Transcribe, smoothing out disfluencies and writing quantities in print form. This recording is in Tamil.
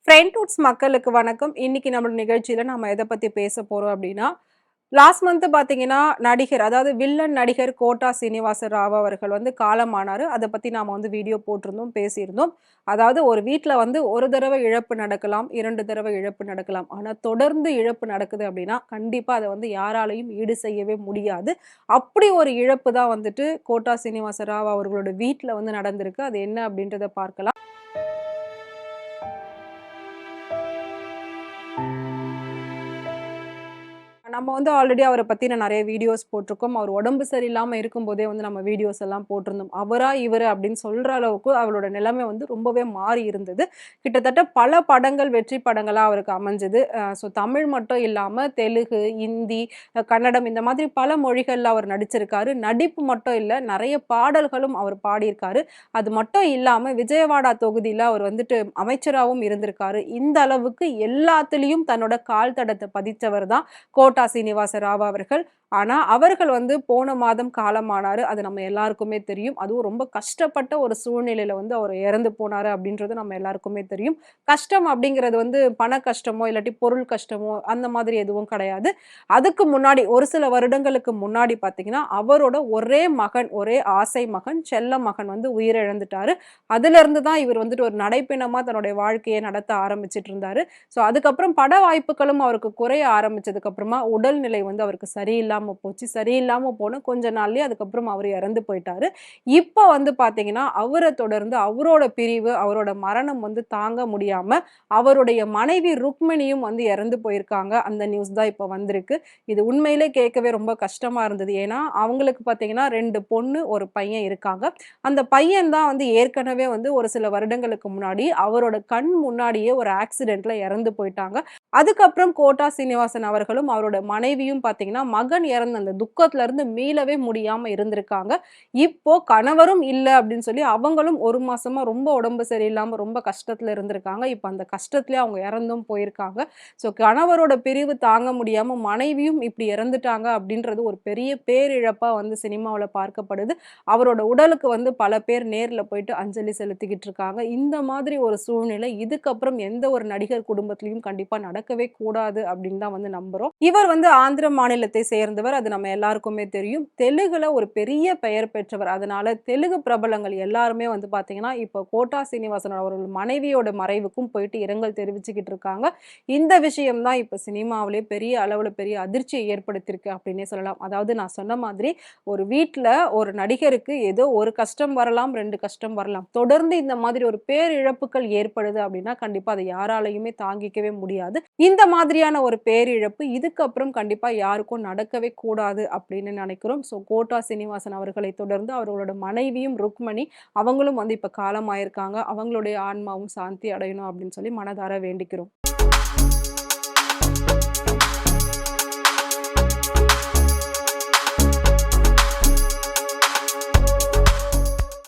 ஃப்ரெண்ட்வுட்ஸ் மக்களுக்கு வணக்கம். இன்னைக்கு நம்மளோட நிகழ்ச்சியில நம்ம எத பத்தி பேச போறோம் அப்டின்னா, லாஸ்ட் மந்த் பார்த்தீங்கன்னா, நடிகர் அதாவது வில்லன் நடிகர் கோட்டா சீனிவாச ராவ் அவர்கள் வந்து காலமானாரு. அத பத்தி நாம வந்து வீடியோ போட்டிருந்தோம், பேசியிருந்தோம். அதாவது ஒரு வீட்ல வந்து ஒரு தடவ இழப்பு நடக்கலாம், 2 தடவ இழப்பு நடக்கலாம். ஆனா தொடர்ந்து இழப்பு நடக்குது அப்டின்னா, கண்டிப்பா அத வந்து யாராலயும் ஈடு செய்யவே முடியாது. அப்படி ஒரு இழப்பு தான் வந்துட்டு கோட்டா சீனிவாச ராவ் அவர்களோட வீட்ல வந்து நடந்திருக்கு. அது என்ன அப்டின்றத பார்க்கலாம். நம்ம வந்து ஆல்ரெடி அவர பத்தின நெறைய வீடியோஸ் போட்டிருக்கோம். அவர் உடம்பு சரியில்லாம இருக்கும்போதே வந்து நம்ம வீடியோஸ் எல்லாம் போட்டிருந்தோம். அவரா, இவரு அப்படின்னு சொல்ற அளவுக்கு அவரோட நிலைமை வந்து ரொம்பவே மாறி இருந்தது. கிட்டத்தட்ட பல படங்கள் வெற்றி படங்களா அவருக்கு அமைஞ்சது. தமிழ் மட்டும் இல்லாம தெலுங்கு, இந்தி, கன்னடம் இந்த மாதிரி பல மொழிகள்ல அவர் நடிச்சிருக்காரு. நடிப்பு மட்டும் இல்ல, நெறைய பாடல்களும் அவர் பாடியிருக்காரு. அது மட்டும் இல்லாம விஜயவாடா தொகுதியில அவர் வந்துட்டு அமைச்சராவும் இருந்திருக்காரு. இந்த அளவுக்கு எல்லாத்துலயும் தன்னோட கால் தடத்த பதிச்சவர் தான் கோட்டா சீனிவாச ராவ் அவர்கள். ஆனா, அவர்கள் வந்து போன மாதம் காலமானாரு. அது நம்ம எல்லாருக்குமே தெரியும். அதுவும் ரொம்ப கஷ்டப்பட்ட ஒரு சூழ்நிலையில வந்து அவர் இறந்து போனாரு அப்படின்றது நம்ம எல்லாருக்குமே தெரியும். கஷ்டம் அப்படிங்கிறது வந்து பண கஷ்டமோ, இல்லாட்டி பொருள் கஷ்டமோ அந்த மாதிரி எதுவும் கிடையாது. அதுக்கு முன்னாடி ஒரு சில வருடங்களுக்கு முன்னாடி பார்த்தீங்கன்னா, அவரோட ஒரே மகன், ஒரே ஆசை மகன், செல்ல மகன் வந்து உயிரிழந்துட்டாரு. அதிலிருந்து தான் இவர் வந்துட்டு ஒரு நடைப்பயணமா தன்னுடைய வாழ்க்கைய நடத்த ஆரம்பிச்சுட்டு இருந்தாரு. அதுக்கப்புறம் பட வாய்ப்புகளும் அவருக்கு குறைய ஆரம்பிச்சதுக்கு அப்புறமா உடல்நிலை வந்து அவருக்கு சரியில்லாம போச்சு. சரியில்லாம போன கொஞ்ச நாள்லயே அதுக்கப்புறம் அவரு இறந்து போயிட்டாரு. இப்ப வந்து பார்த்தீங்கன்னா, அவர தொடர்ந்து அவரோட பிரிவு, அவரோட மரணம் வந்து தாங்க முடியாம, அவருடைய மனைவி ருக்மிணியும் வந்து இறந்து போயிருக்காங்க. அந்த நியூஸ் தான் இப்ப வந்திருக்கு. இது உண்மையிலே கேட்கவே ரொம்ப கஷ்டமா இருந்தது. ஏன்னா, அவங்களுக்கு பார்த்தீங்கன்னா 2 பொண்ணு, 1 பையன் இருக்காங்க. அந்த பையன் தான் வந்து ஏற்கனவே வந்து ஒரு சில வருடங்களுக்கு முன்னாடி அவரோட கண் முன்னாடியே ஒரு ஆக்சிடென்ட்ல இறந்து போயிட்டாங்க. அதுக்கப்புறம் கோட்டா சீனிவாசன் அவர்களும், அவரோட மனைவியும் பார்த்தீங்கன்னா, மகன் இறந்த அந்த துக்கத்துல இருந்து மீளவே முடியாம இருந்திருக்காங்க. இப்போ கணவரும் இல்ல அப்படின்னு சொல்லி அவங்களும் 1 மாசமா ரொம்ப உடம்பு சரியில்லாம ரொம்ப கஷ்டத்துல இருந்திருக்காங்க. இப்ப அந்த கஷ்டத்திலேயே அவங்க இறந்தும் போயிருக்காங்க. கணவரோட பிரிவு தாங்க முடியாம மனைவியும் இப்படி இறந்துட்டாங்க அப்படின்றது ஒரு பெரிய பேரிழப்பா வந்து சினிமாவுல பார்க்கப்படுது. அவரோட உடலுக்கு வந்து பல பேர் நேர்ல போயிட்டு அஞ்சலி செலுத்திக்கிட்டு இருக்காங்க. இந்த மாதிரி ஒரு சூழ்நிலை இதுக்கப்புறம் எந்த ஒரு நடிகர் குடும்பத்திலயும் கண்டிப்பா நடக்கவே கூடாது அப்படின்னு தான் வந்து நம்புறோம். இவர் வந்து ஆந்திர மாநிலத்தை சேர்ந்தவர். அது நம்ம எல்லாருக்குமே தெரியும். தெலுங்குல ஒரு பெரிய பெயர் பெற்றவர். அதனால தெலுங்கு பிரபலங்கள் எல்லாருமே வந்து பார்த்தீங்கன்னா, இப்போ கோட்டா சீனிவாசன் அவர்கள் மனைவியோட மறைவுக்கும் போயிட்டு இரங்கல் தெரிவிச்சுக்கிட்டு இருக்காங்க. இந்த விஷயம் தான் இப்ப சினிமாவிலே பெரிய அளவுல பெரிய அதிர்ச்சியை ஏற்படுத்தியிருக்கு அப்படின்னே சொல்லலாம். அதாவது நான் சொன்ன மாதிரி ஒரு வீட்ல ஒரு நடிகருக்கு ஏதோ ஒரு கஷ்டம் வரலாம், 2 கஷ்டம் வரலாம். தொடர்ந்து இந்த மாதிரி ஒரு பேரிழப்புகள் ஏற்படுது அப்படின்னா, கண்டிப்பா அத யாராலயுமே தாங்கிக்கவே முடியாது. இந்த மாதிரியான ஒரு பேரிழப்பு இதுக்கப்புறம் கண்டிப்பா யாருக்கும் நடக்கவே கூடாது அப்படின்னு நினைக்கிறோம். கோட்டா சீனிவாசன் அவர்களை தொடர்ந்து அவர்களோட மனைவியும் ருக்மணி, அவங்களும் வந்து இப்ப காலமாயிருக்காங்க. அவங்களுடைய ஆன்மாவும் சாந்தி அடையணும் அப்படின்னு சொல்லி மனதார வேண்டிக்கிறோம்.